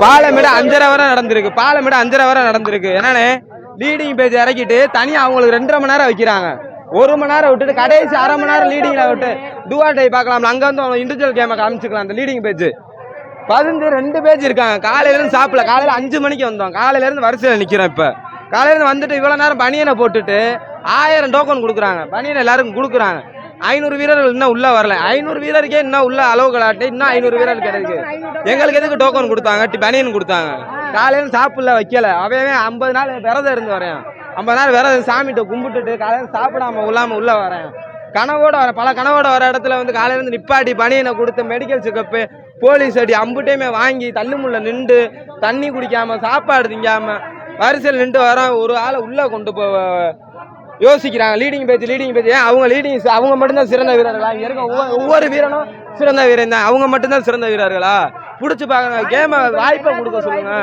பாலமேடு 5:30 வரை நடந்திருக்கு. என்னன்னு லீடிங் பேஜ் இறக்கிட்டு தனியா அவங்களுக்கு 2.5 மணி நேரம் வைக்கிறாங்க. 1 மணி நேரம் விட்டுட்டு கடைசி அரை மணி நேரம் லீடிங்ல விட்டு டூஆர்டை பார்க்கலாம். அங்க வந்து இண்டிவிஜுவல் கேமை காமிச்சுக்கலாம். அந்த லீடிங் பேஜ் 2 பேஜ் இருக்காங்க. காலையில இருந்து சாப்பிடல. காலையில 5 மணிக்கு வந்தோம். காலையில இருந்து வரிசையில நிக்கிறோம். இப்ப காலையில இருந்து வந்துட்டு இவ்வளவு நேரம் பனியனை போட்டுட்டு 1000 டோக்கன் கொடுக்குறாங்க. பனியனை எல்லாருக்கும் கொடுக்குறாங்க. 500 வீரர்கள் இன்னும் உள்ள வரல. 500 வீரருக்கே இன்னும் உள்ள அளவு கலாட்டு. இன்னும் 500 வீரர்கள் கிடைக்கு. எங்களுக்கு எதுக்கு டோக்கன் கொடுத்தாங்க? பனியன் கொடுத்தாங்க. காலையில சாப்பிடல வைக்கல. அவன் 50 நாள் விரதம் இருந்து வரேன். 50 நாள் விரதம் சாமிகிட்ட கும்பிட்டுட்டு காலையில சாப்பிடாம உள்ள வரேன். கனவோட வர பல கனவோட வர இடத்துல வந்து காலையில இருந்து நிப்பாட்டி பனியனை கொடுத்து மெடிக்கல் செக்கப்பு போலீஸ் அடி அம்புட்டையுமே வாங்கி தள்ளுமுள்ள நின்று தண்ணி குடிக்காம சாப்பாடு திங்காம வரிசையில் நின்று வர ஒரு ஆளை உள்ள கொண்டு போக யோசிக்கிறாங்க. லீடிங் பேஜ் அவங்க மட்டும்தான் சிறந்த வீரர்களா? இங்க இருக்க ஒவ்வொரு வீரனும் சிறந்த வீரன் தான். அவங்க மட்டும்தான் சிறந்த வீரர்களா? புடிச்சு பாக்க கேம வாய்ப்பை கொடுக்க சொல்லுங்க.